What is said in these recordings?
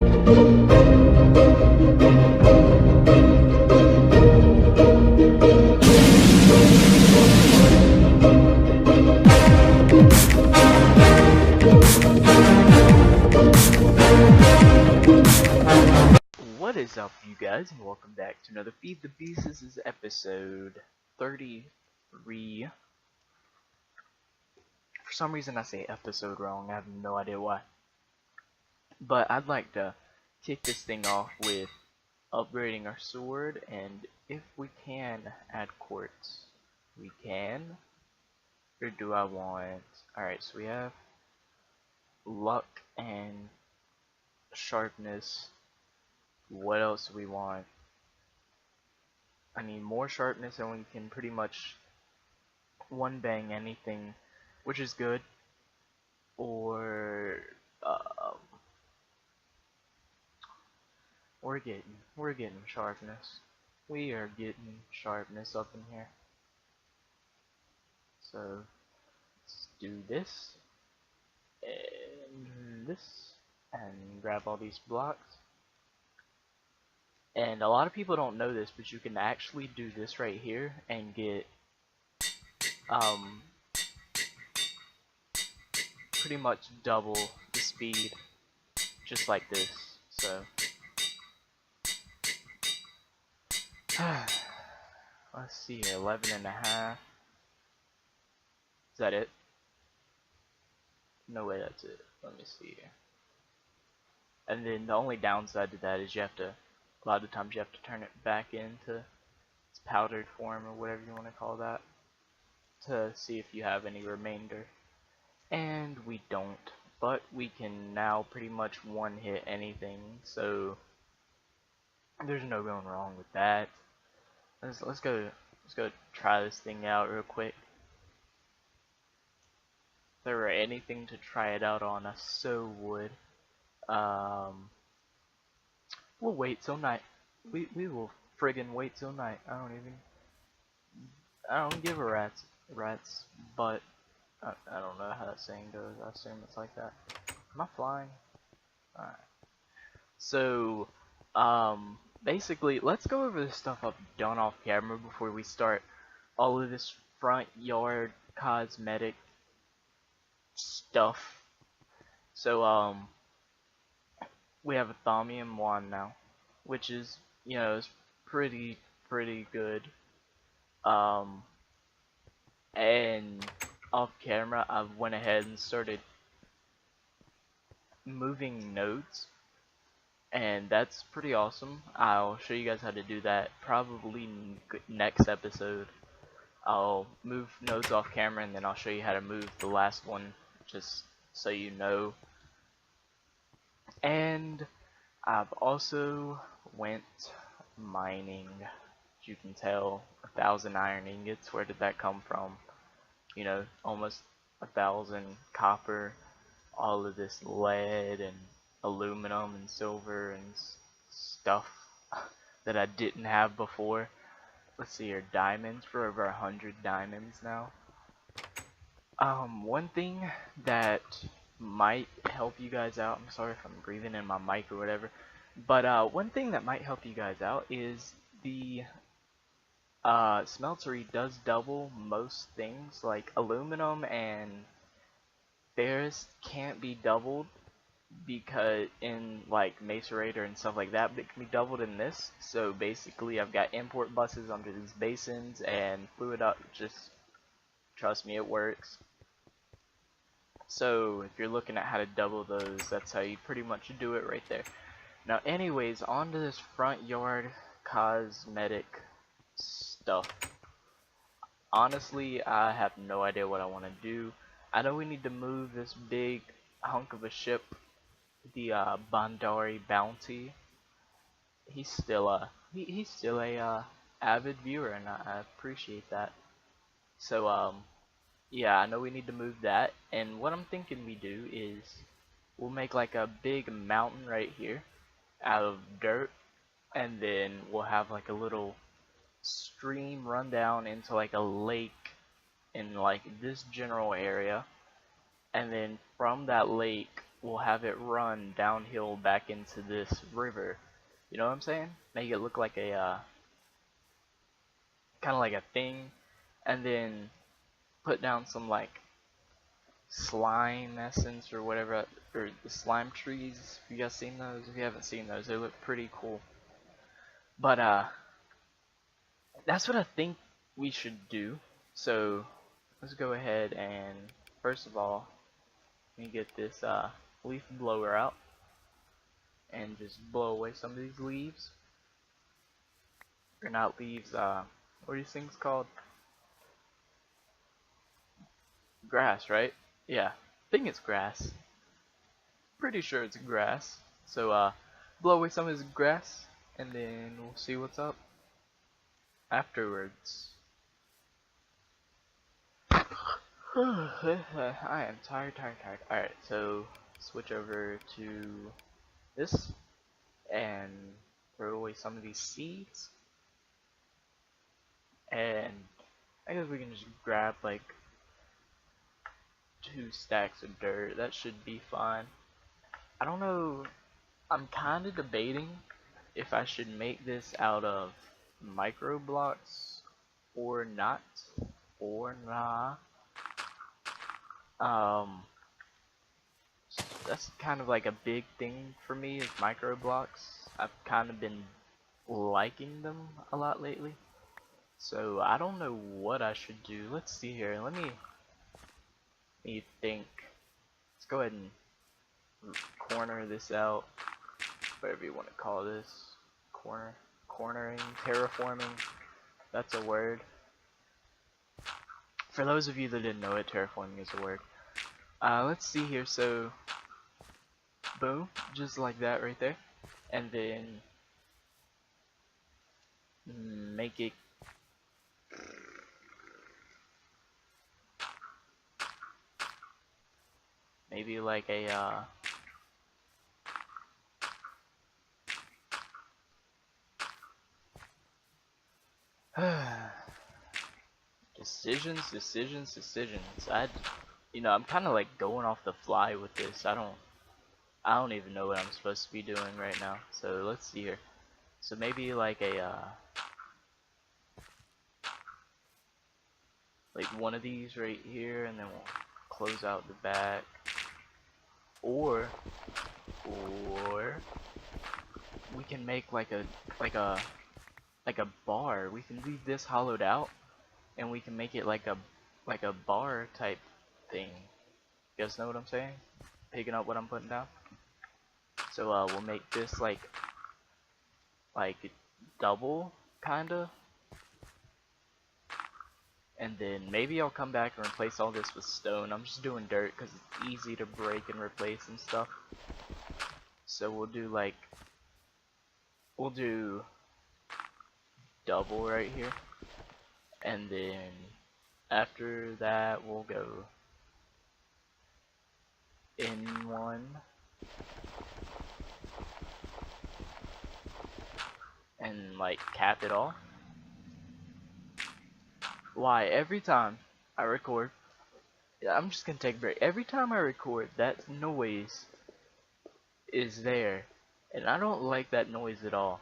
What is up, you guys, and welcome back to another Feed the Beast. This is episode 33. For some reason I say episode wrong, I have no idea why. But I'd like to kick this thing off with upgrading our sword, and if we can add quartz, we can. Or do I want... Alright, so we have luck and sharpness. What else do we want? I need more sharpness, and we can pretty much one bang anything, which is good. Or we're getting sharpness. We are getting sharpness up in here. So let's do this and grab all these blocks. And a lot of people don't know this, but you can actually do this right here and get pretty much double the speed, just like this. So let's see here, 11.5. Is that it? No way, that's it. Let me see here. And then the only downside to that is you have to, a lot of times you have to turn it back into its powdered form, or whatever you want to call that, to see if you have any remainder. And we don't, but we can now pretty much one hit anything, so there's no going wrong with that. Let's go try this thing out real quick. If there were anything to try it out on, I so would. We'll wait till night. We will friggin' wait till night. I don't give a rat's butt. I don't know how that saying goes. I assume it's like that. Am I flying? Alright. So, basically, let's go over the stuff I've done off camera before we start all of this front yard cosmetic stuff. So, we have a thaumium wand now, which is, you know, is pretty good. And off camera, I went ahead and started moving nodes, and that's pretty awesome. I'll show you guys how to do that probably next episode. I'll move nodes off camera, and then I'll show you how to move the last one, just so you know. And I've also went mining. As you can tell, 1,000 iron ingots. Where did that come from? You know, almost 1,000 copper, all of this lead and aluminum and silver and stuff that I didn't have before. Let's see here, diamonds, for over 100 diamonds now. One thing that might help you guys out, I'm sorry if I'm breathing in my mic or whatever, but one thing that might help you guys out is the smeltery does double most things. Like aluminum and ferrous can't be doubled because in like Mesa Raider and stuff like that, but it can be doubled in this. So basically I've got import buses under these basins and fluid up, just trust me, it works. So if you're looking at how to double those, that's how you pretty much do it right there. Now anyways, on to this front yard cosmetic stuff. Honestly, I have no idea what I want to do. I know we need to move this big hunk of a ship, the Bandari Bounty. He's still a avid viewer, and I appreciate that. So yeah, I know we need to move that, and what I'm thinking we do is we'll make like a big mountain right here out of dirt, and then we'll have like a little stream run down into like a lake in like this general area, and then from that lake we'll have it run downhill back into this river. You know what I'm saying? Make it look like a kind of like a thing, and then put down some like slime essence or whatever, or the slime trees. Have you guys seen those? If you haven't seen those, they look pretty cool. But that's what I think we should do. So let's go ahead and first of all, let me get this leaf blower out and just blow away some of these leaves. Or not leaves, what are these things called? Grass, right? Yeah, I think it's grass. Pretty sure it's grass. So blow away some of this grass and then we'll see what's up afterwards. I am tired. Alright, so switch over to this and throw away some of these seeds. And I guess we can just grab like 2 stacks of dirt. That should be fine. I don't know. I'm kind of debating if I should make this out of micro blocks or not, or nah. That's kind of like a big thing for me is micro blocks. I've kind of been liking them a lot lately. So I don't know what I should do. Let's see here. Let me think. Let's go ahead and corner this out. Whatever you want to call this. Cornering, terraforming. That's a word. For those of you that didn't know it, terraforming is a word. Let's see here. So boom, just like that right there. And then make it maybe like a decisions. I'm kind of like going off the fly with this. I don't even know what I'm supposed to be doing right now. So let's see here. So maybe like a like one of these right here, and then we'll close out the back. Or we can make like a bar. We can leave this hollowed out, and we can make it like a bar type thing. You guys know what I'm saying? Picking up what I'm putting down. So we'll make this like double kinda, and then maybe I'll come back and replace all this with stone. I'm just doing dirt because it's easy to break and replace and stuff. So we'll do double right here, and then after that we'll go in one and like cap it off. Why every time I record, I'm just gonna take a break. Every time I record, that noise is there, and I don't like that noise at all.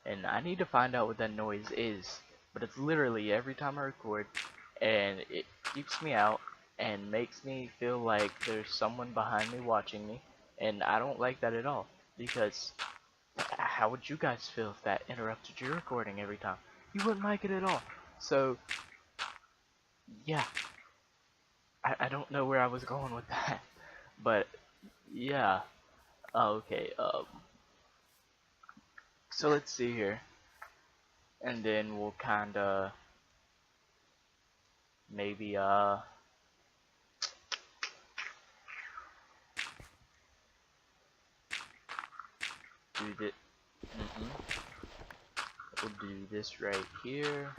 And I need to find out what that noise is. But it's literally every time I record, and it keeps me out and makes me feel like there's someone behind me watching me, and I don't like that at all. Because how would you guys feel if that interrupted your recording every time? You wouldn't like it at all. So yeah, I don't know where I was going with that, but yeah. Okay, so let's see here, and then we'll kinda maybe do this. We'll do this right here.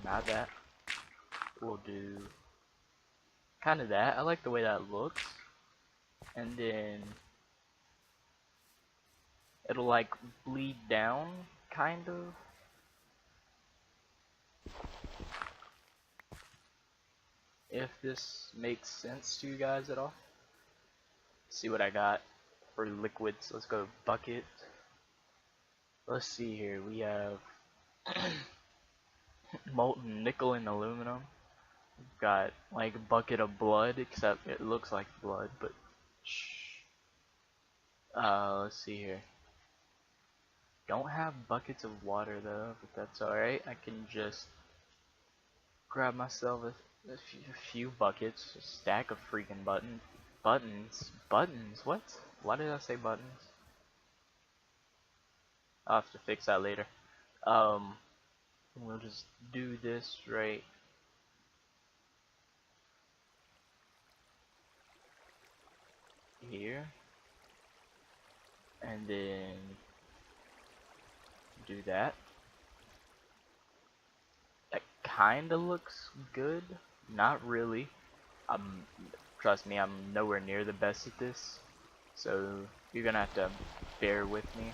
Not that. We'll do kind of that. I like the way that looks. And then it'll like bleed down, kind of. if this makes sense to you guys at all. See what I got for liquids. Let's go bucket. Let's see here. We have molten nickel and aluminum. We've got like a bucket of blood, except it looks like blood, but shh. Let's see here. Don't have buckets of water though, but that's alright. I can just grab myself a few buckets, a stack of freaking buttons, what? Why did I say buttons? I'll have to fix that later. We'll just do this right here, and then do that. That kinda looks good. Not really. Trust me, I'm nowhere near the best at this, so you're gonna have to bear with me.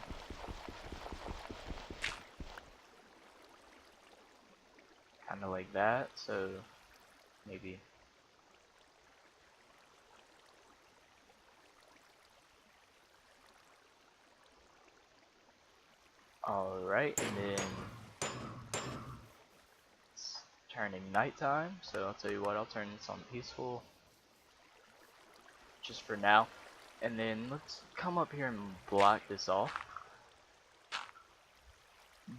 Kinda like that, so maybe. Alright, and then it's turning nighttime, so I'll tell you what, I'll turn this on peaceful just for now. And then let's come up here and block this off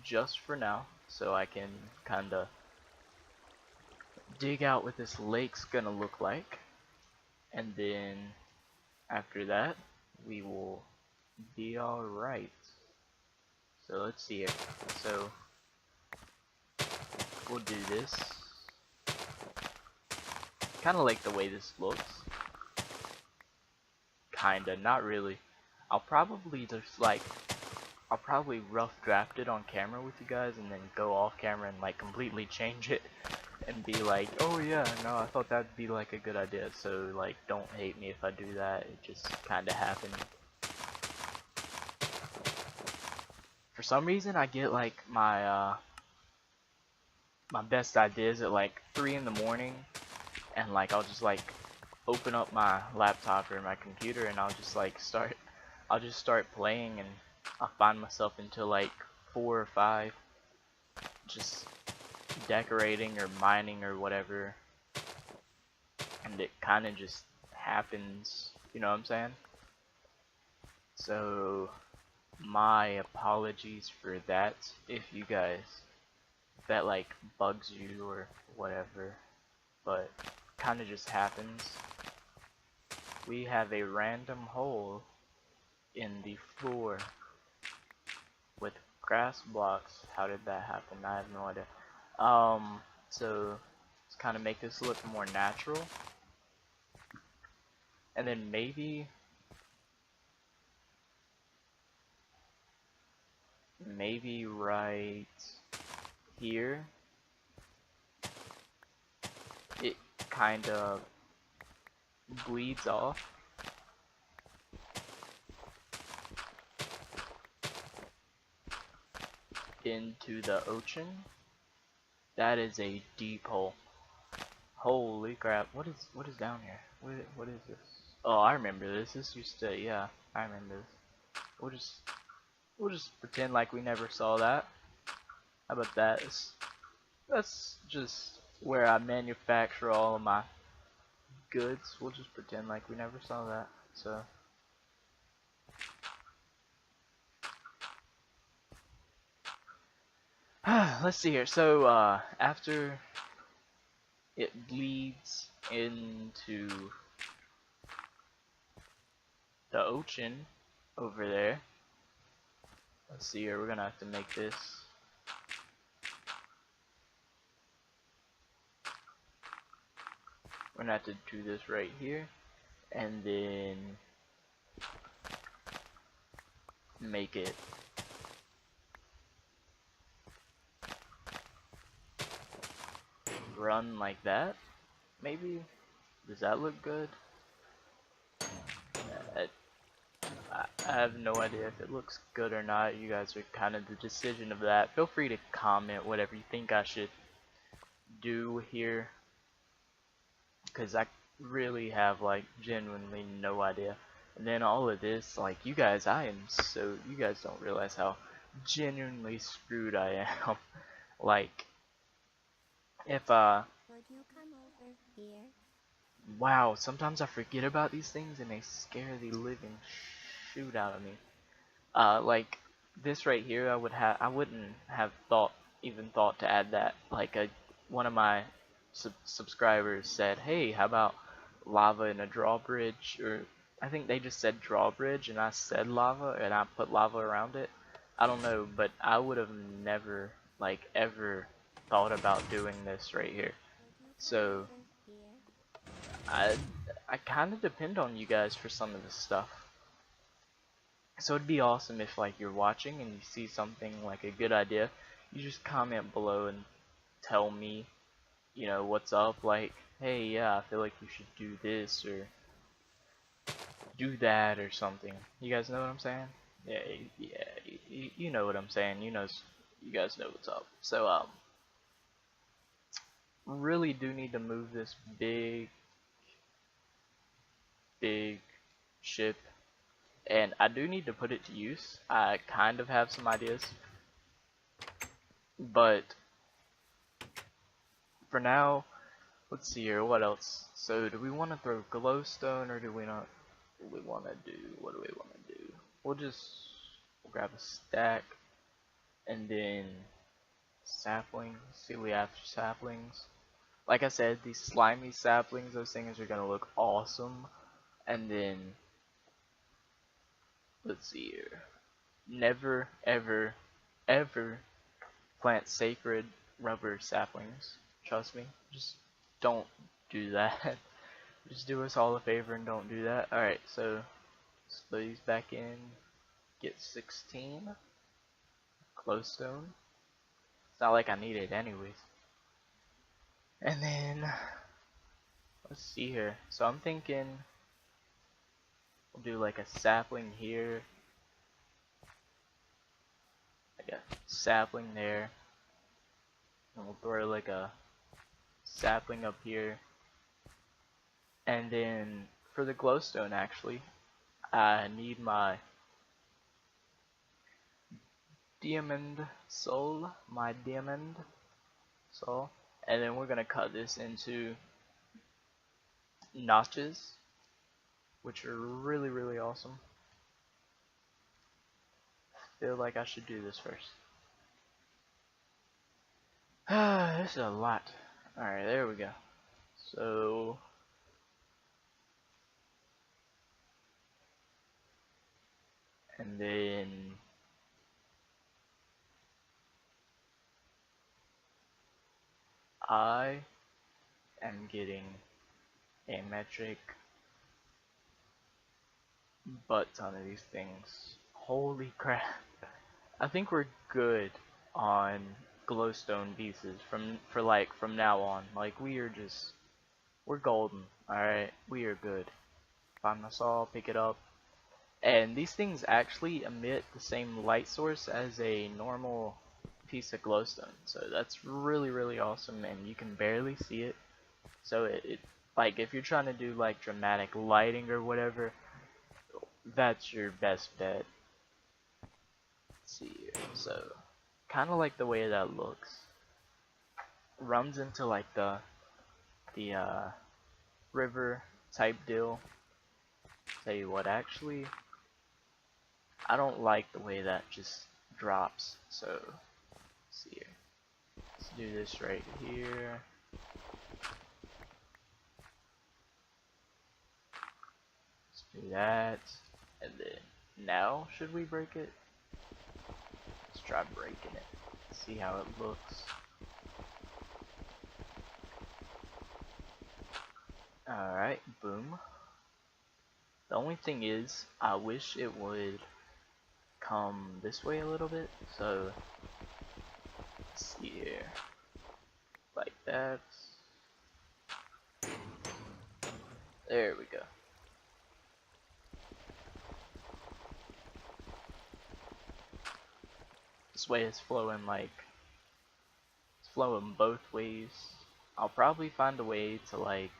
just for now, so I can kinda dig out what this lake's gonna look like. And then after that, we will be alright. So let's see here. So we'll do this. Kinda like the way this looks. Kinda, not really. I'll probably rough draft it on camera with you guys and then go off camera and like completely change it and be like, oh yeah, no, I thought that'd be like a good idea. So like, don't hate me if I do that. It just kinda happened. For some reason, I get like my best ideas at like 3 in the morning, and like I'll just like open up my laptop or my computer and I'll just start playing, and I'll find myself until like 4 or 5 just decorating or mining or whatever, and it kind of just happens, you know what I'm saying? So my apologies for that if that like bugs you or whatever, but kind of just happens. We have a random hole in the floor with grass blocks. How did that happen? I have no idea. So let's kind of make this look more natural, and then maybe right here it kind of bleeds off into the ocean. That is a deep hole. Holy crap! What is down here? What is this? Oh, I remember this. This used to, yeah, I remember this. We'll just pretend like we never saw that. How about that? That's just where I manufacture all of my goods. We'll just pretend like we never saw that. So let's see here. So after it bleeds into the ocean over there, let's see here, we're gonna have to make this we're gonna have to do this right here, and then make it run like that. Maybe. Does that look good? I have no idea if it looks good or not. You guys are kind of the decision of that. Feel free to comment whatever you think I should do here. because I really have like genuinely no idea. And then all of this, like you guys, you guys don't realize how genuinely screwed I am. Like if Would you come over here? wow, sometimes I forget about these things and they scare the living shoot out of me. Like this right here, I wouldn't have even thought to add that. Like one of my subscribers said, "Hey, how about lava in a drawbridge?" Or I think they just said drawbridge, and I said lava, and I put lava around it. I don't know, but I would have never, like, ever thought about doing this right here. Would you come So over here? I I kind of depend on you guys for some of this stuff. So it'd be awesome if like you're watching and you see something like a good idea, you just comment below and tell me, you know, what's up, like, hey, yeah, I feel like you should do this or do that or something. You guys know what I'm saying? Yeah, yeah, you know what I'm saying. You guys know what's up. So really do need to move this big ship, and I do need to put it to use. I kind of have some ideas, but for now, let's see here, what else? So do we want to throw glowstone or do we not really want to do, what do we want to do? We'll grab a stack and then saplings, see we have saplings. Like I said, these slimy saplings, those things are going to look awesome. And then, let's see here, never ever ever plant sacred rubber saplings. Trust me, just don't do that. Just do us all a favor and don't do that. Alright, so let's throw these back in. Get 16. Glowstone. It's not like I need it anyways. And then, let's see here. So I'm thinking we'll do like a sapling here. Like a sapling there. And we'll throw like a sapling up here. And then for the glowstone actually, I need my diamond soul, and then we're gonna cut this into notches, which are really awesome. Feel like I should do this first. This is a lot. Alright, there we go. So and then I am getting a metric butt ton of these things. Holy crap. I think we're good on glowstone pieces from now on. Like we're golden. Alright, we are good. Find my saw, pick it up. And these things actually emit the same light source as a normal piece of glowstone. So that's really awesome, and you can barely see it. So it like if you're trying to do like dramatic lighting or whatever, that's your best bet. Let's see here. So kind of like the way that looks. Runs into like the river type deal. Tell you what, actually, I don't like the way that just drops. So let's see here. Let's do this right here. Let's do that, and then now should we break it? Let's try breaking it. See how it looks. Alright, boom. The only thing is, I wish it would come this way a little bit, so let's see here. Like that. There we go. This way is flowing like, it's flowing both ways. I'll probably find a way to like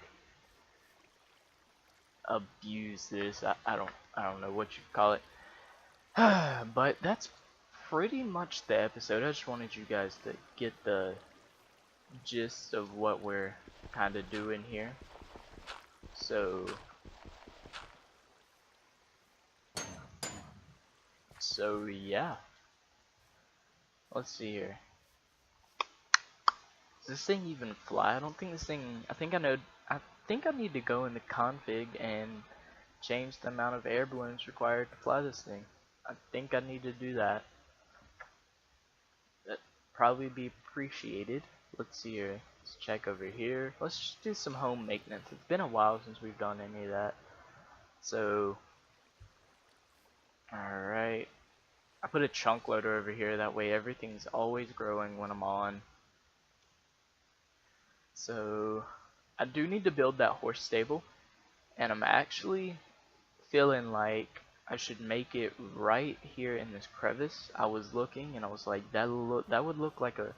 abuse this. I don't know what you call it. But that's pretty much the episode. I just wanted you guys to get the gist of what we're kind of doing here. So yeah. Let's see here. Does this thing even fly? I don't think this thing. I think I know. I think I need to go into config and change the amount of air balloons required to fly this thing. I think I need to do that. That'd probably be appreciated. Let's see here. Let's check over here. Let's just do some home maintenance. It's been a while since we've done any of that. So, alright. I put a chunk loader over here. That way everything's always growing when I'm on. So, I do need to build that horse stable. And I'm actually feeling like I should make it right here in this crevice. I was looking and I was like, that would look like a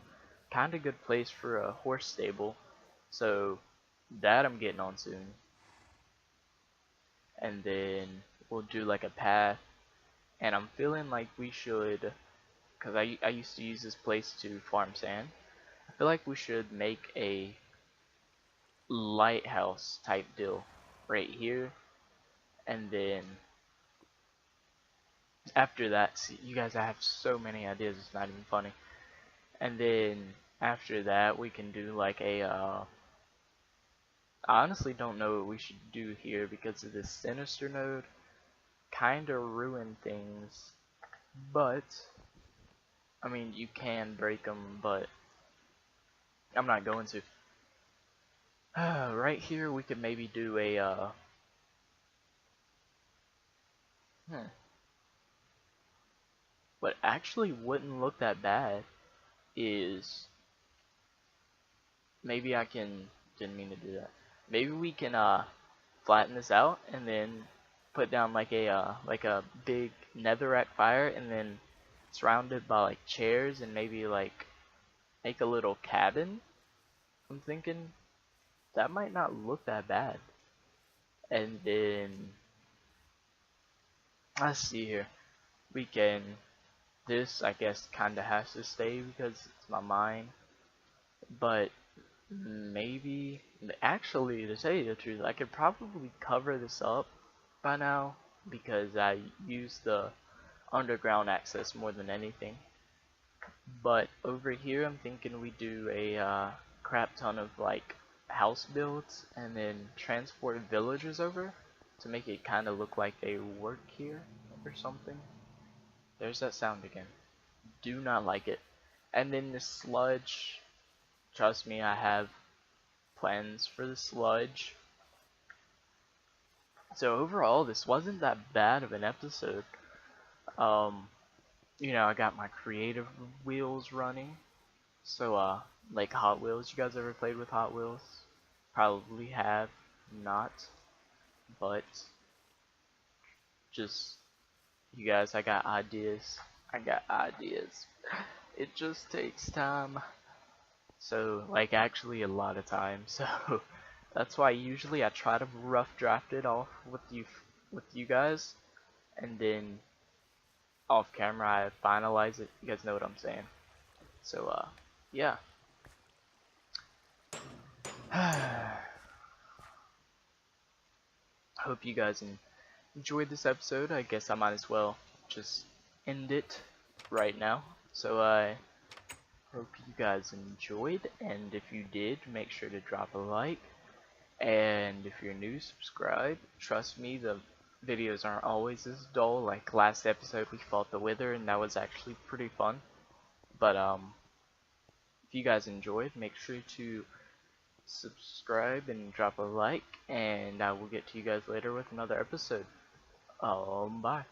kind of good place for a horse stable. So that I'm getting on soon. And then we'll do like a path. And I'm feeling like we should, because I used to use this place to farm sand. I feel like we should make a lighthouse type deal right here. And then after that, see, you guys, I have so many ideas, it's not even funny. And then after that, we can do like a, I honestly don't know what we should do here because of this sinister node. Kinda ruin things, but, I mean, you can break them, but I'm not going to. Right here, we could maybe do a, what actually wouldn't look that bad is, maybe I can, didn't mean to do that. Maybe we can, flatten this out and then put down like a big netherrack fire and then surround it by like chairs and maybe like make a little cabin. I'm thinking that might not look that bad. And then let's see here. We can, this I guess kinda has to stay because it's my mine. But maybe, actually, to tell you the truth, I could probably cover this up by now because I use the underground access more than anything. But over here, I'm thinking we do a crap ton of like house builds and then transport villagers over to make it kind of look like they work here or something. There's that sound again. Do not like it. And then the sludge. Trust me, I have plans for the sludge. So overall, this wasn't that bad of an episode. You know, I got my creative wheels running. So, like Hot Wheels. You guys ever played with Hot Wheels? Probably have not. But, just, you guys, I got ideas. I got ideas. It just takes time. So, like, actually a lot of time. So, that's why usually I try to rough draft it off with you guys, and then off camera I finalize it. You guys know what I'm saying. So, yeah. Hope you guys enjoyed this episode. I guess I might as well just end it right now. So, I hope you guys enjoyed, and if you did, make sure to drop a like. And if you're new, subscribe. Trust me, the videos aren't always as dull. Like last episode, we fought the Wither, and that was actually pretty fun. But if you guys enjoyed, make sure to subscribe and drop a like, and I will get to you guys later with another episode. Bye.